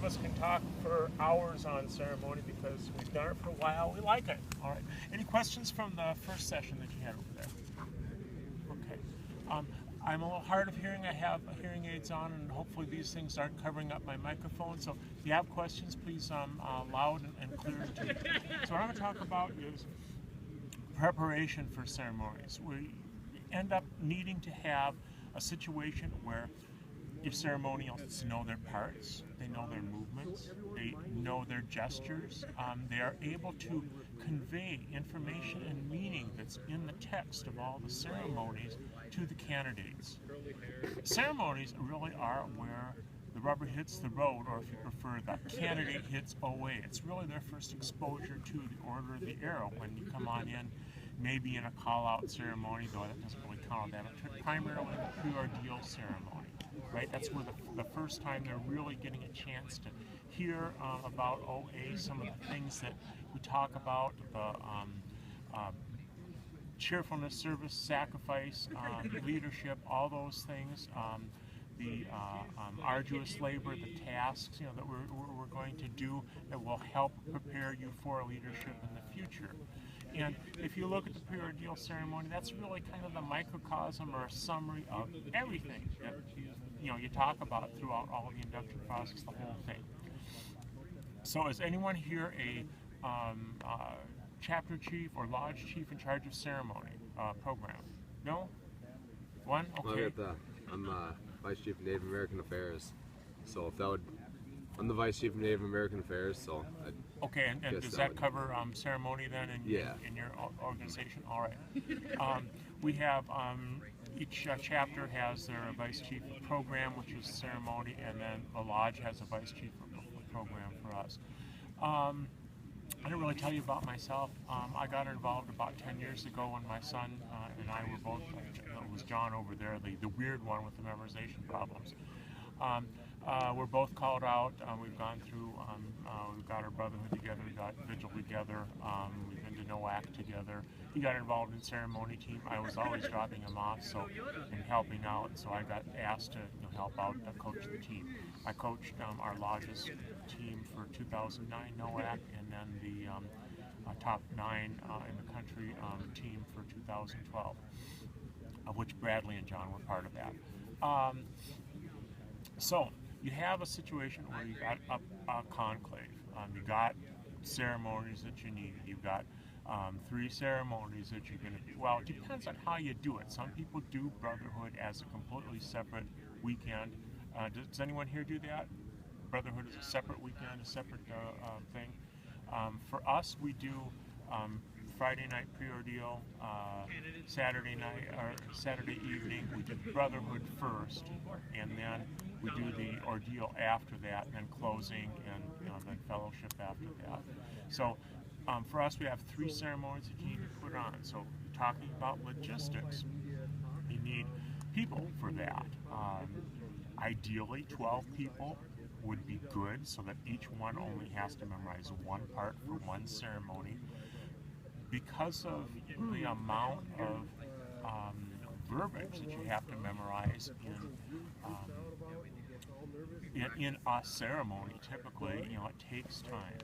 of us can talk for hours on ceremony because we've done it for a while. We like it. All right. Any questions from the first session that you had over there? Okay. I'm a little hard of hearing. I have hearing aids on, and hopefully these things aren't covering up my microphone. So if you have questions, please loud and clear. So what I'm going to talk about is preparation for ceremonies. We end up needing to have a situation where your ceremonials know their parts, they know their movements, they know their gestures, they are able to convey information and meaning that's in the text of all the ceremonies to the candidates. Ceremonies really are where the rubber hits the road, or if you prefer, the candidate hits OA. It's really their first exposure to the Order of the Arrow when you come on in, maybe in a call-out ceremony, though that doesn't really count on that, but primarily the pre-ordeal ceremony. Right? That's where the first time they're really getting a chance to hear about OA, some of the things that we talk about, the cheerfulness, service, sacrifice, leadership, all those things, the arduous labor, the tasks, that we're going to do that will help prepare you for leadership in the future. And if you look at the pre-ordeal ceremony, that's really kind of the microcosm or a summary of everything that you talk about throughout all of the induction process, the whole thing. So is anyone here a chapter chief or lodge chief in charge of ceremony program? No? One? Okay. I'm Vice Chief of Native American Affairs. So if that would, I'm the Vice Chief of Native American Affairs, so okay, and does that cover ceremony then in your organization? All right. We have each chapter has their vice chief program, which is ceremony, and then the lodge has a vice chief program for us. I didn't really tell you about myself. I got involved about 10 years ago when my son and I were both, it was John over there, the weird one with the memorization problems. We're both called out. We've gone through, we've got our brotherhood together, we got vigil together, we've been to NOAC together. He got involved in ceremony team. I was always dropping him off and helping out, so I got asked to help out coach the team. I coached our lodge's team for 2009 NOAC, and then the top 9 in the country team for 2012, of which Bradley and John were part of that. So you have a situation where you got a conclave. You got ceremonies that you need. You've got 3 ceremonies that you're going to do. Well, it depends on how you do it. Some people do Brotherhood as a completely separate weekend. Does anyone here do that? Brotherhood is a separate weekend, a separate thing. For us, we do Friday night pre-ordeal, Saturday night or Saturday evening. We do Brotherhood first, and then we do the ordeal after that, and then closing, and then fellowship after that. So for us, we have 3 ceremonies that you need to put on. So talking about logistics, you need people for that. Ideally, 12 people would be good, so that each one only has to memorize one part for one ceremony. Because of the amount of verbiage that you have to memorize in a ceremony, typically, it takes time.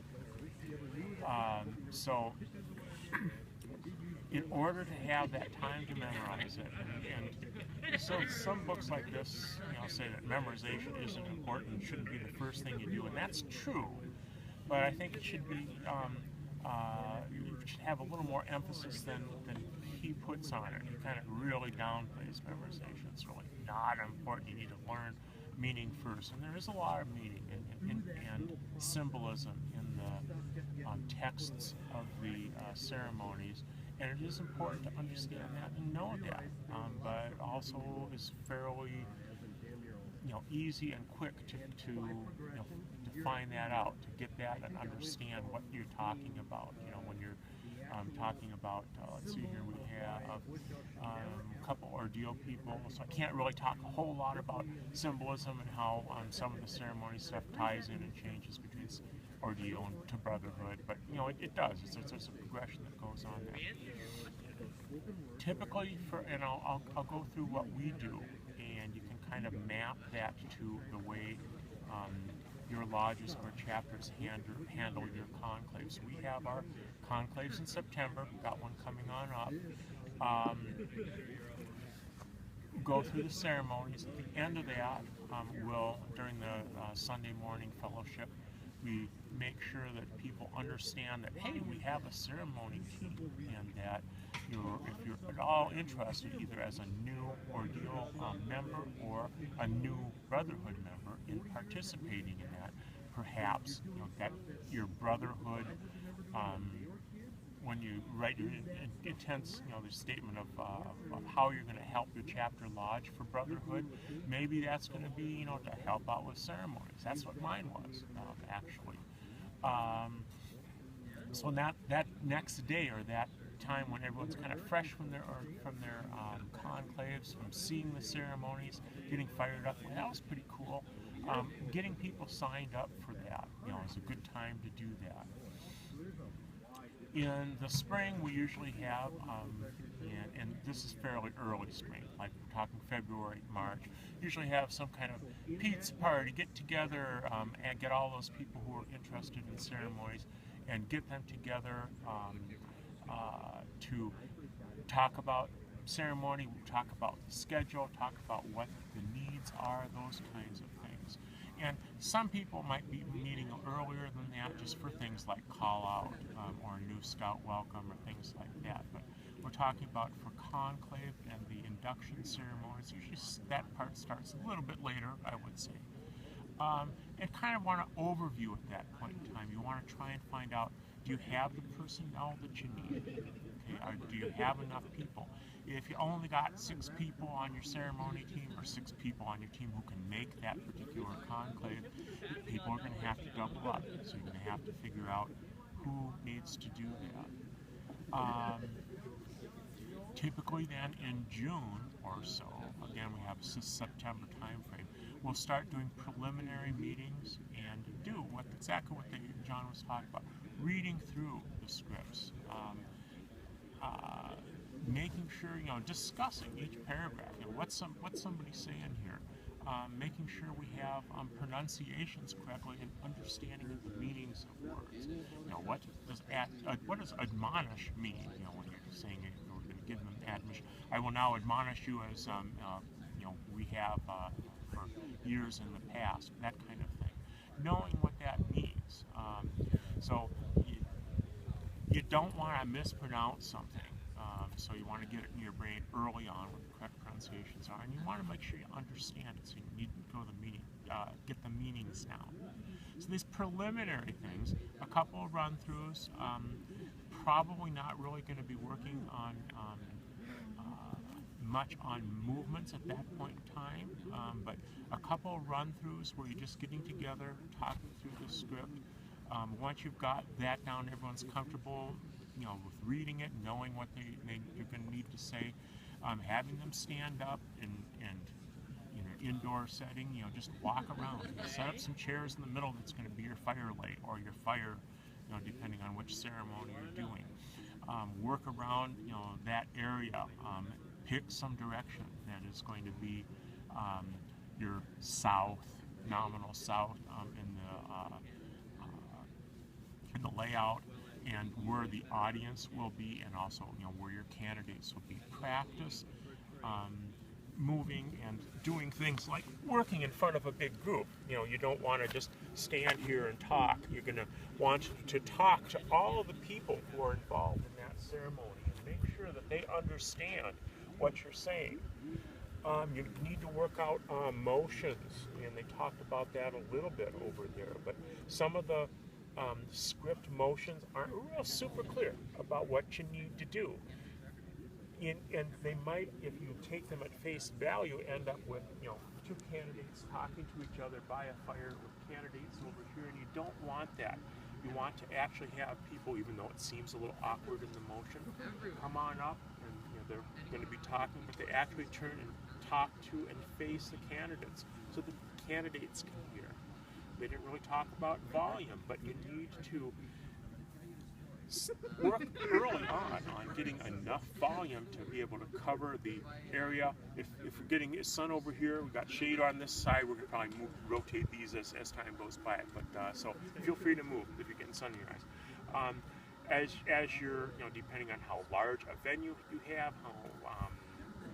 So in order to have that time to memorize it, and so some books like this, say that memorization isn't important, shouldn't be the first thing you do, and that's true, but I think it should be, you should have a little more emphasis than he puts on it. He kind of really downplays memorization. It's really not important. You need to learn meaning first, and there is a lot of meaning and symbolism in the texts of the ceremonies, and it is important to understand that and know that, but also is fairly easy and quick to find that out, to get that and understand what you're talking about. When you're talking about, let's see here, we have a couple ordeal people, so I can't really talk a whole lot about symbolism and how some of the ceremony stuff ties in and changes between ordeal and to brotherhood, but it does. There's a progression that goes on there. Typically, and I'll go through what we do, and you can kind of map that to the way your your lodges or chapters handle your conclaves. We have our conclaves in September. We've got one coming on up. Go through the ceremonies. At the end of that, during the Sunday morning fellowship, we make sure that people understand that, hey, we have a ceremony team, and that if you're at all interested, either as a new ordeal member or a new brotherhood member, in participating in that, perhaps that your brotherhood, when you write your intents, the statement of how you're going to help your chapter lodge for brotherhood, maybe that's going to be, to help out with ceremonies. That's what mine was, actually. So that next day, or that time when everyone's kind of fresh from their conclaves, from seeing the ceremonies, getting fired up, well, that was pretty cool. Getting people signed up for that, is a good time to do that. In the spring, we usually have, and this is fairly early spring, like we're talking February, March, usually have some kind of pizza party, get together, and get all those people who are interested in ceremonies and get them together to talk about ceremony, talk about the schedule, talk about what the needs are, those kinds of things. And some people might be meeting earlier than that just for things like call out or a new scout welcome or things like that. But we're talking about for conclave and the induction ceremonies, usually that part starts a little bit later, I would say. And kind of want an overview at that point in time. You want to try and find out, do you have the personnel that you need? Okay, or do you have enough people? If you only got 6 people on your ceremony team or 6 people on your team who can make that particular conclave, people are going to have to double up. So you're going to have to figure out who needs to do that. Typically then in June or so, again we have a September time frame, we'll start doing preliminary meetings and do exactly what John was talking about, reading through the scripts, making sure, discussing each paragraph, what's somebody saying here, making sure we have pronunciations correctly and understanding of the meanings of words. What does admonish mean? When you're saying it, we're going to give them admonition. I will now admonish you as we have for years in the past. That kind of thing. Knowing what that means. So you don't want to mispronounce something. So you want to get it in your brain early on what the correct pronunciations are, and you want to make sure you understand it. So you need to go to the meaning, get the meanings down. So these preliminary things, a couple of run-throughs, probably not really going to be working on much on movements at that point in time, but a couple of run-throughs where you're just getting together, talking through the script. Once you've got that down, everyone's comfortable, with reading it, knowing what you're going to need to say, having them stand up and indoor setting, just walk around, set up some chairs in the middle that's going to be your fire light or your fire, depending on which ceremony you're doing. Work around, that area, pick some direction that is going to be your south, nominal south in the layout, and where the audience will be, and also where your candidates will be. Practice moving and doing things like working in front of a big group. You don't want to just stand here and talk. You're going to want to talk to all of the people who are involved in that ceremony and make sure that they understand what you're saying. You need to work out motions, and they talked about that a little bit over there, but some of the script motions aren't real super clear about what you need to do. And they might, if you take them at face value, end up with 2 candidates talking to each other by a fire with candidates over here, and you don't want that. You want to actually have people, even though it seems a little awkward in the motion, come on up, and they're going to be talking, but they actually turn and talk to and face the candidates so the candidates can hear. They didn't really talk about volume, but you need to work early on getting enough volume to be able to cover the area. If we're getting sun over here, we've got shade on this side, we're going to probably rotate these as time goes by. But so feel free to move if you're getting sun in your eyes. As you're, depending on how large a venue you have, how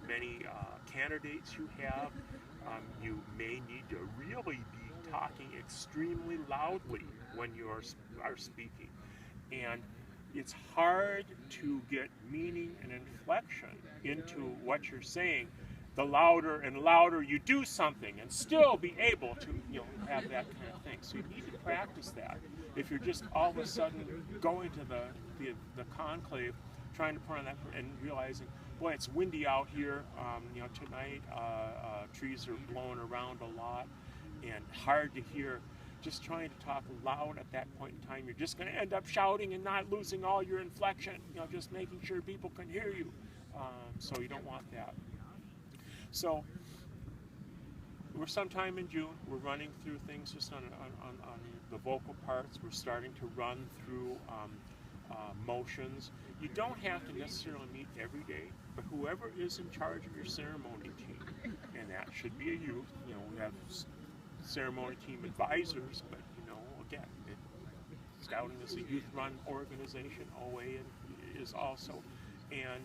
many candidates you have, you may need to really be talking extremely loudly when you are speaking. And it's hard to get meaning and inflection into what you're saying the louder and louder you do something, and still be able to have that kind of thing. So you need to practice that. If you're just all of a sudden going to the conclave, trying to put on that and realizing, boy, it's windy out here. Tonight trees are blowing around a lot and hard to hear. Just trying to talk loud at that point in time, you're just going to end up shouting and not losing all your inflection. Just making sure people can hear you. So you don't want that. So we're sometime in June. We're running through things just on the vocal parts. We're starting to run through motions. You don't have to necessarily meet every day, but whoever is in charge of your ceremony team, and that should be a youth. We have ceremony team advisors, but again, Scouting is a youth-run organization. OA is also, and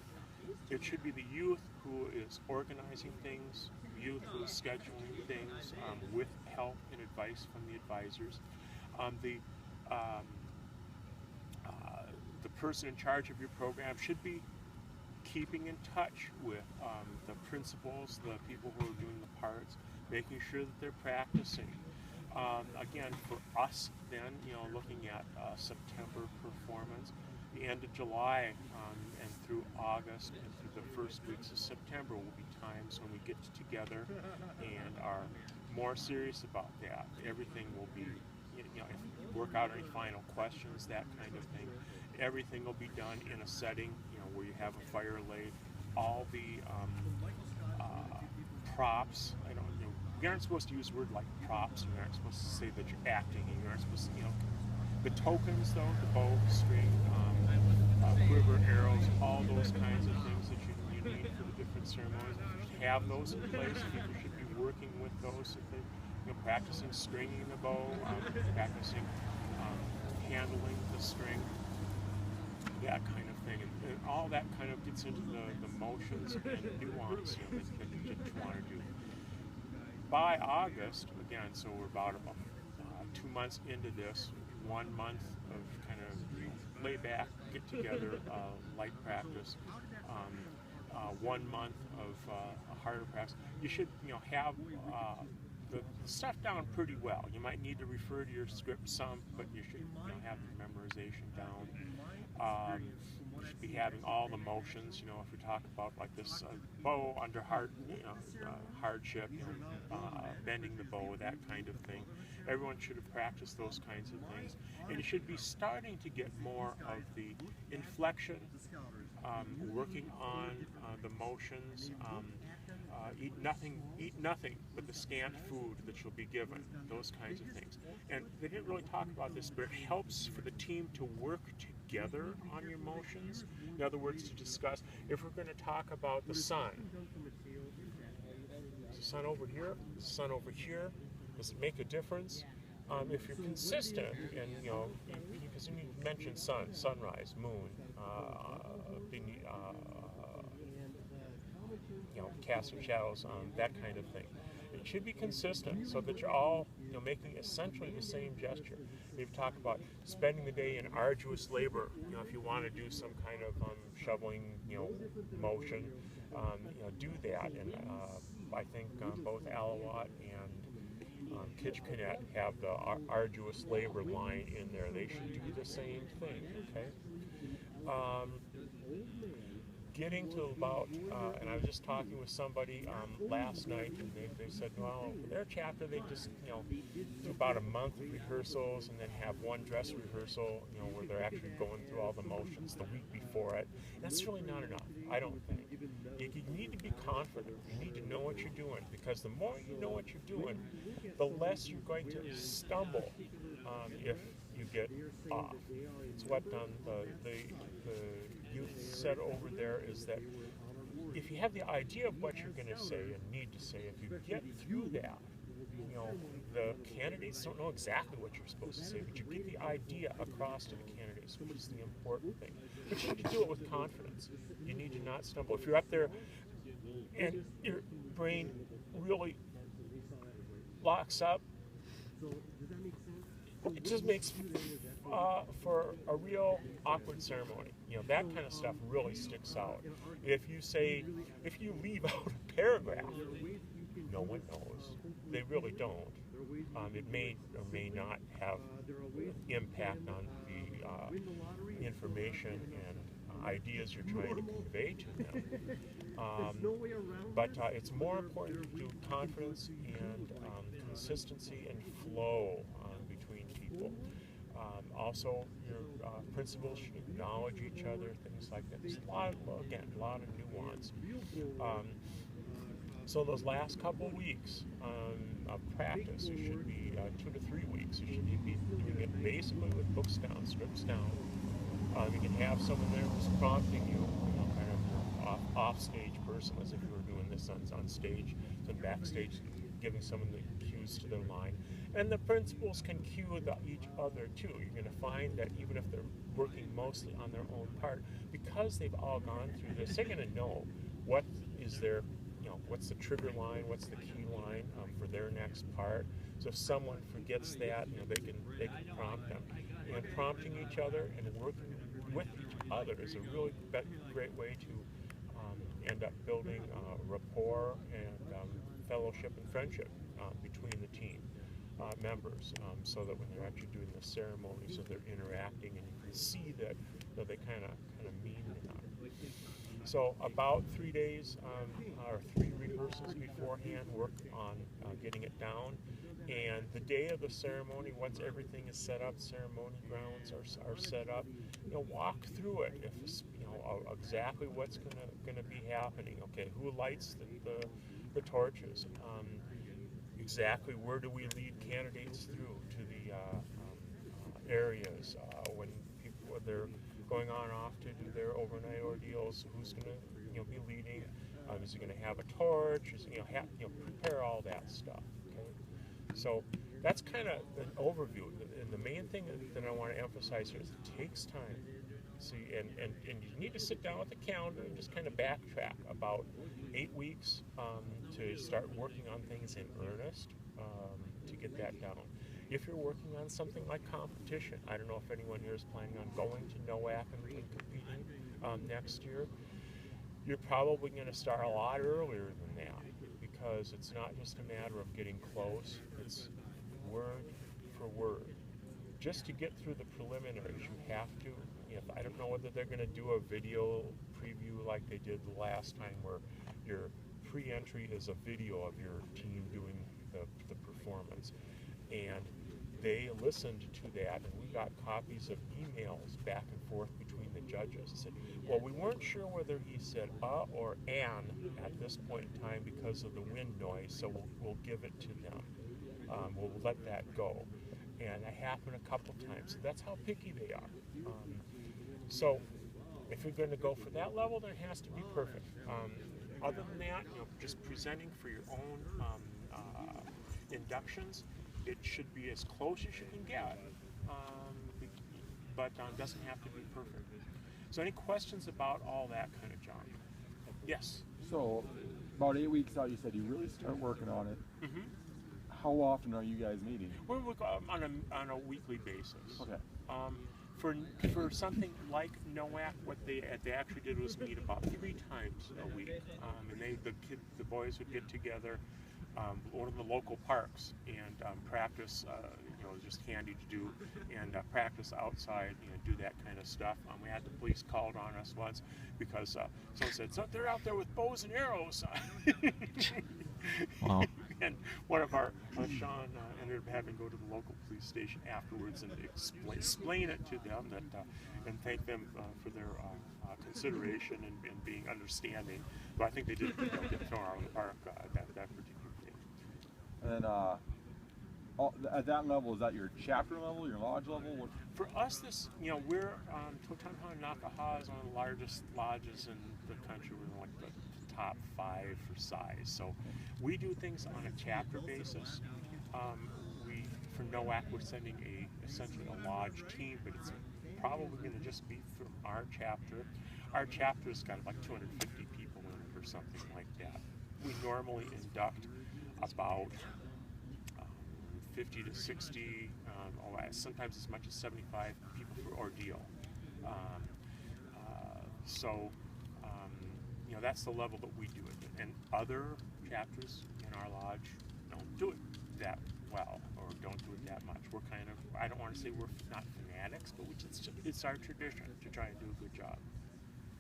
it should be the youth who is organizing things, youth who is scheduling things with help and advice from the advisors. The person in charge of your program should be keeping in touch with the principals, the people who are doing the parts, making sure that they're practicing. Again, for us then, looking at September performance, the end of July and through August and through the first weeks of September will be times when we get together and are more serious about that. Everything will be, if you work out any final questions, that kind of thing. Everything will be done in a setting, where you have a fire laid. All the props, you aren't supposed to use a word like props. You aren't supposed to say that you're acting. You aren't supposed to, the tokens though, the bow, string, quiver, arrows, all those kinds of things that you need for the different ceremonies. You should have those in place. People should be working with those. If they, practicing stringing the bow, practicing handling the string, that kind of thing. And all that kind of gets into the motions and nuance that you want to do. By August, again, so we're about 2 months into this, 1 month of kind of lay back, get together, light practice, 1 month of harder practice. You should, have the stuff down pretty well. You might need to refer to your script some, but you should, have the memorization down. You should be having all the motions. If we talk about like this bow under hardship, bending the bow, that kind of thing. Everyone should have practiced those kinds of things, and you should be starting to get more of the inflection, working on the motions. Eat nothing but the scant food that you'll be given, those kinds of things. And they didn't really talk about this, but it helps for the team to work together on your motions. In other words, to discuss, if we're going to talk about the sun, is the sun over here? Is the sun over here? Does it make a difference? If you're consistent, and because you mentioned sun, sunrise, moon, cast of shadows, that kind of thing. It should be consistent so that you're all making essentially the same gesture. We've talked about spending the day in arduous labor. If you want to do some kind of shoveling, motion, do that. And I think both Alawat and Kitchener have the arduous labor line in there. They should do the same thing. Okay. Getting to about, and I was just talking with somebody last night, and they said, well, for their chapter, they just, do about a month of rehearsals and then have one dress rehearsal, where they're actually going through all the motions the week before it. That's really not enough, I don't think. You need to be confident. You need to know what you're doing, because the more you know what you're doing, the less you're going to stumble if you get off. It's what the youth said over there is that if you have the idea of what you're going to say and need to say, if you get through that, you know, the candidates don't know exactly what you're supposed to say, but you get the idea across to the candidates, which is the important thing. But you need to do it with confidence. You need to not stumble. If you're up there and your brain really locks up, it just makes for a real awkward ceremony. You know, that kind of stuff really sticks out. If you leave out a paragraph, no one knows. They really don't. It may or may not have impact on the information and ideas you're trying to convey to them. But it's more important to do confidence and consistency and flow between people. Also, your principals should acknowledge each other, things like that. There's a lot of nuance. So those last couple of weeks of practice, it should be 2 to 3 weeks. You should be doing it basically with books down, scripts down. You can have someone there who's prompting you, kind of your off-stage person, as if you were doing this on stage, so backstage, giving someone the cues to their line. And the principals can cue each other too. You're going to find that even if they're working mostly on their own part, because they've all gone through this, they're going to know what is their, what's the trigger line, what's the key line for their next part. So if someone forgets that, they can prompt them. And prompting each other and working with each other is a really great way to end up building rapport and fellowship and friendship between the team members, so that when they're actually doing the ceremony, so they're interacting and you can see that they kind of mean it. So about 3 days or 3 rehearsals beforehand, work on getting it down. And the day of the ceremony, once everything is set up, ceremony grounds are set up, walk through it. If exactly what's gonna be happening. Okay, who lights the torches? Exactly where do we lead candidates through to the areas when they're going on off to do their overnight ordeals? Who's gonna be leading? Is he gonna have a torch? Is prepare all that stuff. Okay, so that's kind of an overview. And the main thing that I want to emphasize here is it takes time. See, and you need to sit down with the calendar and just kind of backtrack about 8 weeks to start working on things in earnest to get that down. If you're working on something like competition, I don't know if anyone here is planning on going to NOAC and competing next year, you're probably going to start a lot earlier than that, because it's not just a matter of getting close, it's word for word. Just to get through the preliminaries, you have to, I don't know whether they're going to do a video preview like they did the last time, where your pre-entry is a video of your team doing the performance. And they listened to that, and we got copies of emails back and forth between the judges. And said, well, we weren't sure whether he said or an at this point in time because of the wind noise, so we'll give it to them. We'll let that go. And it happened a couple times. So that's how picky they are. So if you're going to go for that level, then it has to be perfect. Other than that, just presenting for your own inductions, it should be as close as you can get, but doesn't have to be perfect. So any questions about all that kind of junk? Yes? So about 8 weeks out, you said you really start working on it. Mm-hmm. How often are you guys meeting? We're on a weekly basis. Okay. For something like NOAC, what they actually did was meet about 3 times a week, and the boys would get together, one of the local parks, and practice. Just handy to do, and practice outside. Do that kind of stuff. We had the police called on us once because someone said, "So they're out there with bows and arrows." Wow. And one of our, Sean, ended up having to go to the local police station afterwards and explain it to them, and thank them for their consideration and being understanding. But I think they did get thrown out of the park that particular day. And then at that level, is that your chapter level, your lodge level? What? For us, this, we're, Totanha-Nakaha is one of the largest lodges in the country. We're like the top 5 for size. So we do things on a chapter basis. For NOAC, we're sending essentially a lodge team, but it's probably going to just be from our chapter. Our chapter's got like 250 people in it or something like that. We normally induct about 50 to 60, sometimes as much as 75 people for ordeal. That's the level that we do it. And other chapters in our lodge don't do it that well, or don't do it that much. We're kind of, I don't want to say we're not fanatics, but it's our tradition to try and do a good job.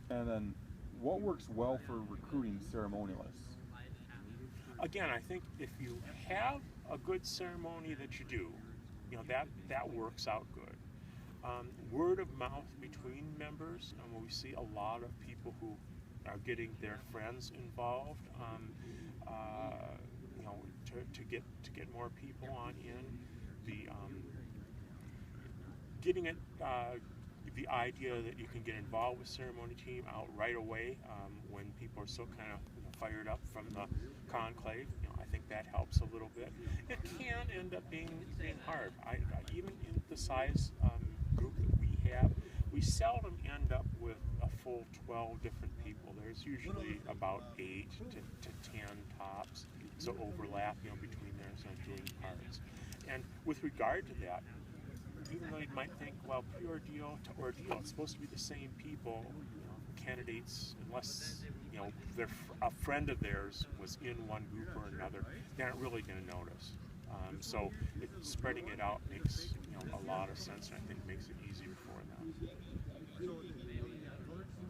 And then, what works well for recruiting ceremonialists? Again, I think if you have a good ceremony that you do, that works out good. Word of mouth between members, and we see a lot of people who are getting their friends involved, to get more people on in. Getting it, the idea that you can get involved with ceremony team out right away when people are so kind of fired up from the conclave. I think that helps a little bit. It can end up being hard. Even in the size group that we have, we seldom end up with a full 12 different people. There's usually about 8 to 10 tops, so overlap between theirs and doing parts. And with regard to that, even though you might think, well, pre-ordeal to ordeal, it's supposed to be the same people, candidates, unless a friend of theirs was in one group or another, they aren't really going to notice. So spreading it out makes a lot of sense, and I think makes it easier for them.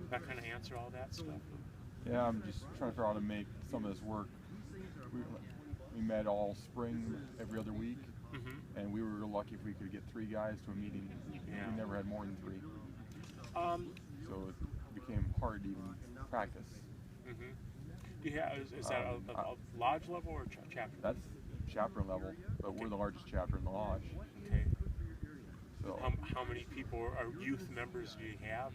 That kind of answer all that stuff. Yeah, I'm just trying to figure out how to make some of this work. We met all spring every other week, and we were lucky if we could get 3 guys to a meeting. Yeah. We never had more than 3. So it became hard to even practice. Yeah, is that a lodge level or chapter? That's chapter level, but we're the largest chapter in the lodge. Okay. So How many people are youth members do you have?